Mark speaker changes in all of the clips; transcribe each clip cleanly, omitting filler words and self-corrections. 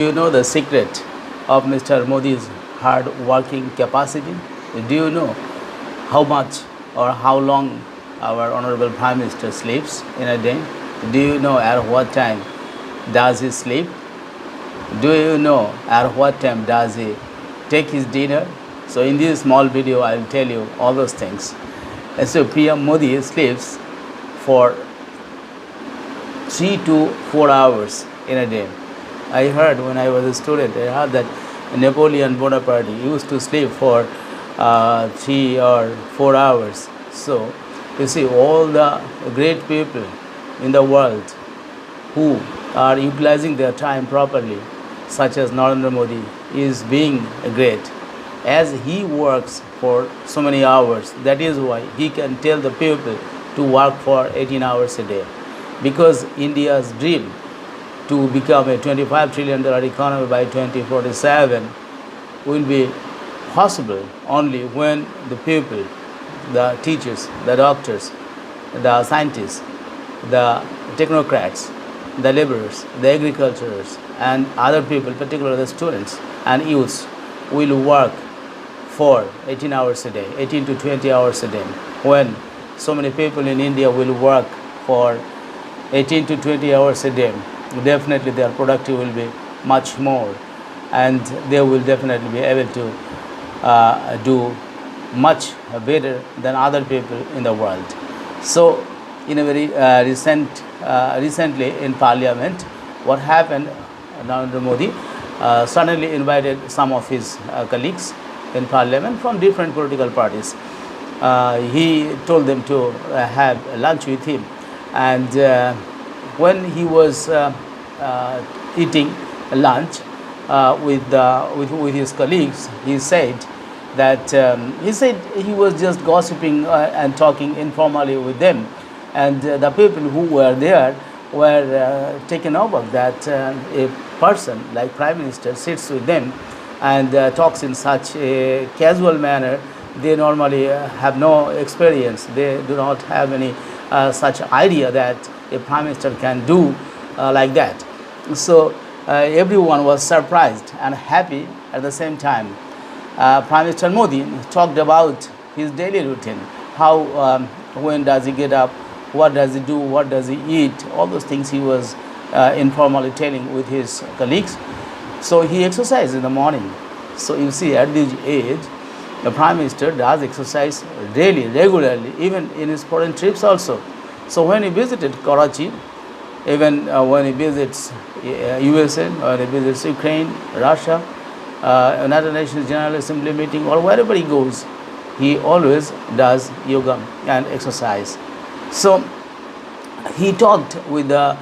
Speaker 1: You know the secret of Mr. Modi's hard working capacity? Do you know how much or how long our Honorable Prime Minister sleeps in a day? Do you know at what time does he sleep? Do you know at what time does he take his dinner? So in this small video I will tell you all those things. And so PM Modi sleeps for 3 to 4 hours in a day. I heard when I was a student, I heard that Napoleon Bonaparte used to sleep for 3 or 4 hours. So you see, all the great people in the world who are utilizing their time properly, such as Narendra Modi, is being great. As he works for so many hours, that is why he can tell the people to work for 18 hours a day. Because India's dream to become a $25 trillion economy by 2047 will be possible only when the people, the teachers, the doctors, the scientists, the technocrats, the laborers, the agriculturers, and other people, particularly the students and youths, will work for 18 hours a day, 18 to 20 hours a day. When so many people in India will work for 18 to 20 hours a day, definitely their productivity will be much more, and they will definitely be able to do much better than other people in the world. So in a very recently in Parliament, what happened, Narendra Modi suddenly invited some of his colleagues in Parliament from different political parties. He told them to have lunch with him, and when he was eating lunch with his colleagues, he said that he was just gossiping and talking informally with them, and the people who were there were taken aback that a person like Prime Minister sits with them and talks in such a casual manner. They normally have no experience. They do not have any such idea that a Prime Minister can do like that. So everyone was surprised and happy at the same time. Prime Minister Modi talked about his daily routine, how, when does he get up, what does he do, what does he eat, all those things he was informally telling with his colleagues. So he exercises in the morning. So you see, at this age, the Prime Minister does exercise daily, regularly, even in his foreign trips also. So when he visited Karachi, even when he visits USA, or he visits Ukraine, Russia, United Nations General Assembly meeting, or wherever he goes, he always does yoga and exercise. So he talked with the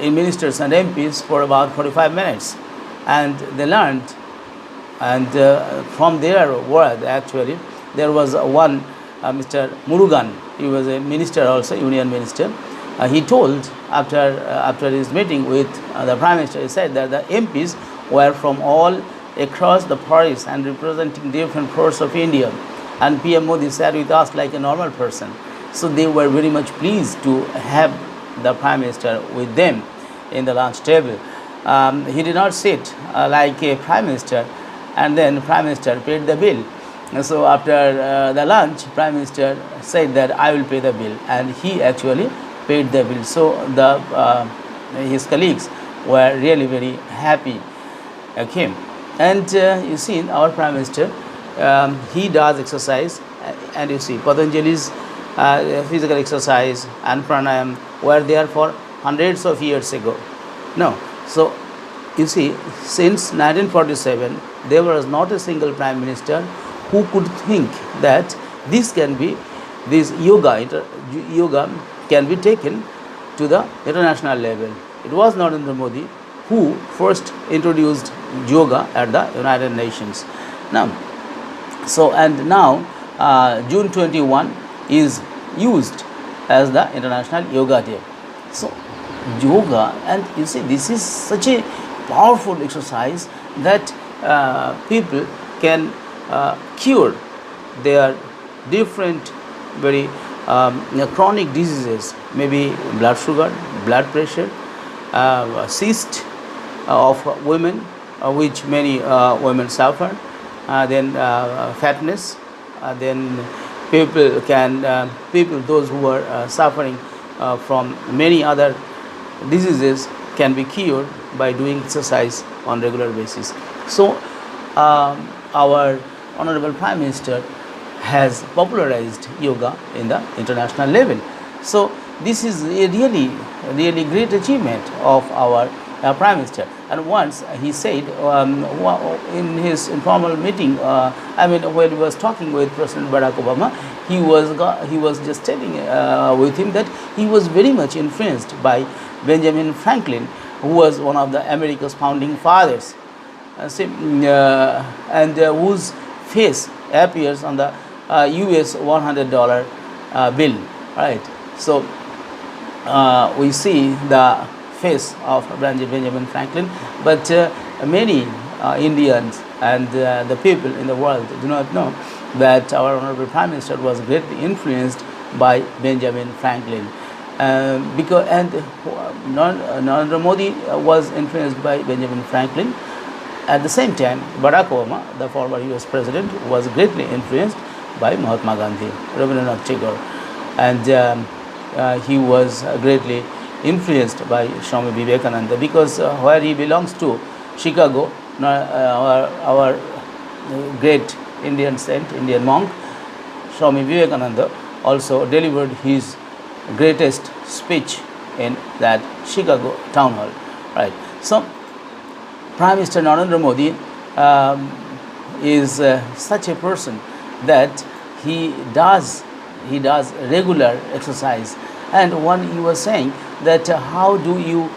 Speaker 1: ministers and MPs for about 45 minutes, and they learned, and from their word actually, there was one Mr. Murugan, he was a minister also, union minister. He told after his meeting with the Prime Minister, he said that the MPs were from all across the parties and representing different parts of India, and PM Modi sat with us like a normal person. So they were very much pleased to have the Prime Minister with them in the lunch table. He did not sit like a Prime Minister, and then the Prime Minister paid the bill. So after the lunch, Prime Minister said that I will pay the bill, and he actually paid the bill. So his colleagues were really very happy. Okay, and you see, our Prime Minister, he does exercise, and you see Patanjali's physical exercise and pranayam were there for hundreds of years ago. No, so you see, since 1947, there was not a single Prime Minister who could think that this yoga can be taken to the international level. It was Narendra Modi who first introduced yoga at the United Nations. Now, June 21 is used as the International Yoga Day. So yoga, and you see, this is such a powerful exercise that people can cure their different very chronic diseases, maybe blood sugar, blood pressure, cyst, of women, which many women suffer. Then fatness. Then people those who are suffering from many other diseases can be cured by doing exercise on regular basis. So our Honorable Prime Minister has popularized yoga in the international level. So this is a really great achievement of our Prime Minister. And once he said in his informal meeting, when he was talking with President Barack Obama, he was just telling with him that he was very much influenced by Benjamin Franklin, who was one of the America's founding fathers, and whose face appears on the US $100 bill, right? So we see the face of Benjamin Franklin, but many Indians and the people in the world do not know that our Honorable Prime Minister was greatly influenced by Benjamin Franklin. Because Narendra Modi was influenced by Benjamin Franklin. At the same time, Barack Obama, the former US President, was greatly influenced by Mahatma Gandhi, Rabindranath Tagore, and he was greatly influenced by Swami Vivekananda, because where he belongs to, Chicago, our great Indian saint, Indian monk, Swami Vivekananda, also delivered his greatest speech in that Chicago town hall, right? So Prime Minister Narendra Modi is such a person that he does regular exercise. And one he was saying that how do you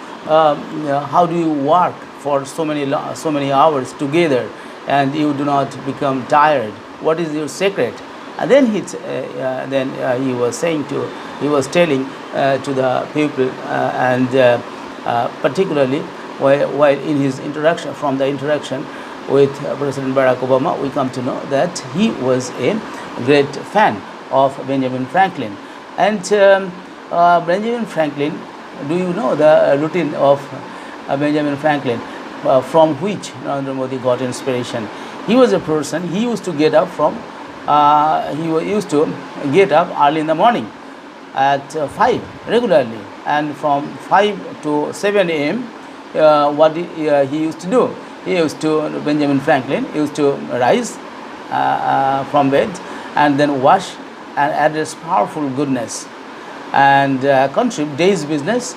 Speaker 1: work for so many hours together and you do not become tired? What is your secret? And then he was telling to the people, and particularly while in his interaction with President Barack Obama, we come to know that he was a great fan of Benjamin Franklin. And Benjamin Franklin, do you know the routine of Benjamin Franklin, from which Narendra Modi got inspiration? He was a person, he used to get up early in the morning at 5 regularly, and from 5 to 7 a.m. What he used to do? Benjamin Franklin used to rise from bed and then wash and address powerful goodness and contribute day's business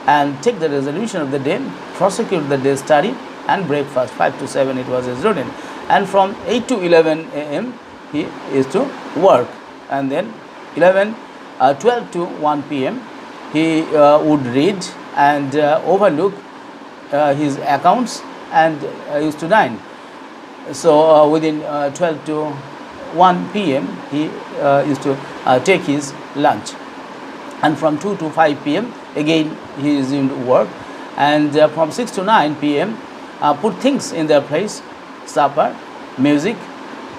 Speaker 1: and take the resolution of the day, prosecute the day's study and breakfast. 5 to 7 it was his routine. And from 8 to 11 a.m. he used to work, and then 12 to 1 p.m. he would read and overlook his accounts and used to dine. So within 12 to 1 p.m. he used to take his lunch, and from 2 to 5 p.m. again he resumed work, and from 6 to 9 p.m. Put things in their place: supper, music,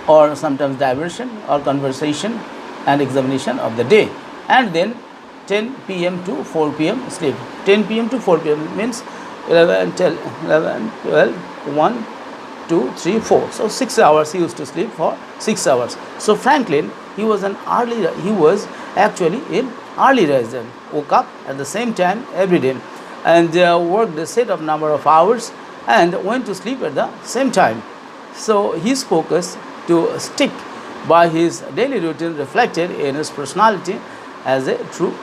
Speaker 1: or sometimes diversion or conversation and examination of the day. And then 10 p.m. to 4 p.m. sleep. 10 p.m. to 4 p.m. means 11, 12, 1, 2, 3, 4. So 6 hours he used to sleep for 6 hours. So Franklin, he was actually an early riser. Woke up at the same time every day and worked a set of number of hours and went to sleep at the same time. So his focus to stick by his daily routine reflected in his personality as a true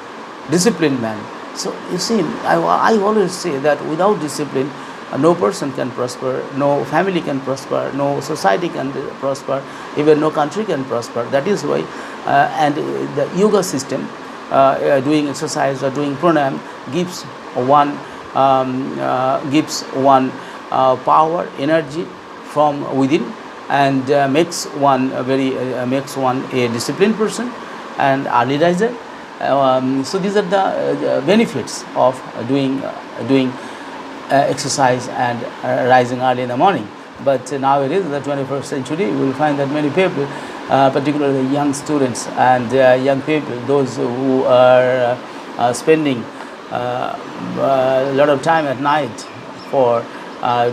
Speaker 1: disciplined man. So you see, I always say that without discipline, no person can prosper, no family can prosper, no society can prosper, even no country can prosper. That is why, and the yoga system, doing exercise or doing pranayam gives one power, energy from within, and makes one a disciplined person and early riser. So these are the benefits of doing exercise and rising early in the morning. But nowadays, in the 21st century, you will find that many people, particularly young students and young people, those who are spending a lot of time at night for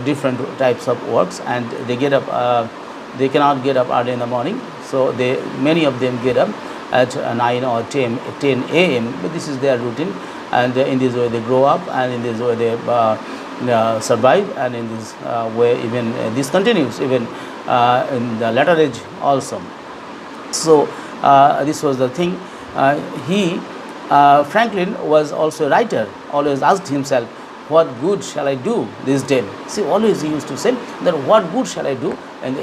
Speaker 1: different types of works, and they get up. They cannot get up early in the morning, so many of them get up at 9 or 10 a.m. But this is their routine, and in this way they grow up, and in this way they survive, and in this way even this continues even in the latter age also. So this was the thing. Franklin was also a writer. Always asked himself, what good shall I do this day? See, always he used to say that what good shall I do and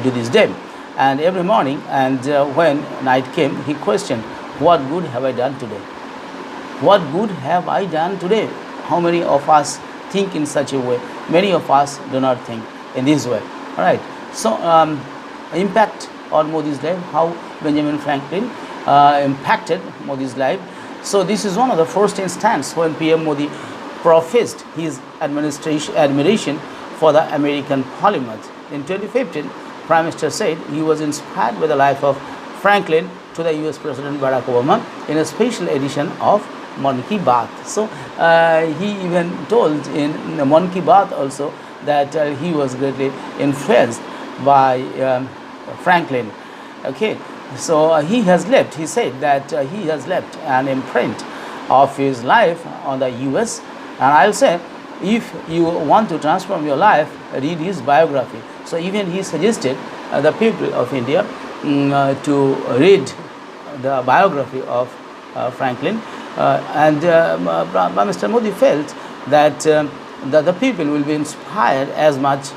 Speaker 1: do this day? And every morning, and when night came, he questioned, what good have I done today? What good have I done today? How many of us think in such a way? Many of us do not think in this way. All right. So impact on Modi's life, how Benjamin Franklin impacted Modi's life. So this is one of the first instances when PM Modi professed his admiration for the American polymath. In 2015, Prime Minister said he was inspired by the life of Franklin to the US President Barack Obama in a special edition of Mann Ki Baat. So he even told in Mann Ki Baat also that he was greatly influenced by Franklin. Okay, so he said that he has left an imprint of his life on the US. And I'll say, if you want to transform your life, read his biography. So even he suggested the people of India to read the biography of Franklin. And Mr. Modi felt that the people will be inspired as much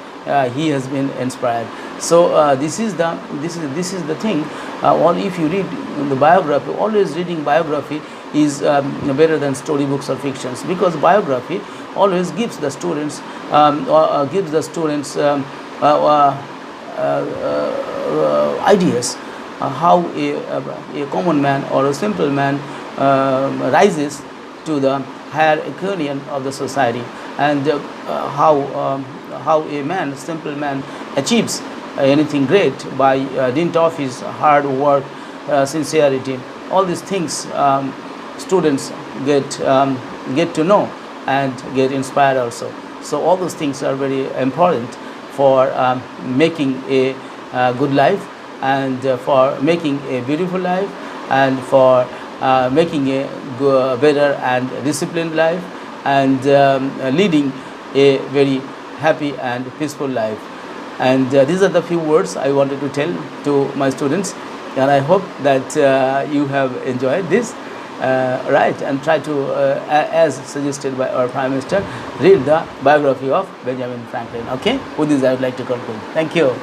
Speaker 1: he has been inspired. So this is the thing. Or if you read the biography, always reading biography is better than storybooks or fictions, because biography always gives the students ideas how a common man or a simple man rises to the higher echelon of the society, and how a simple man achieves anything great by dint of his hard work, sincerity. All these things students get to know and get inspired also. So all those things are very important for making a good life, and for making a beautiful life, and for making a better and disciplined life, and leading a very happy and peaceful life. And these are the few words I wanted to tell to my students, and I hope that you have enjoyed this. Right, and try to, as suggested by our Prime Minister, read the biography of Benjamin Franklin. Okay, with this I would like to conclude. Thank you.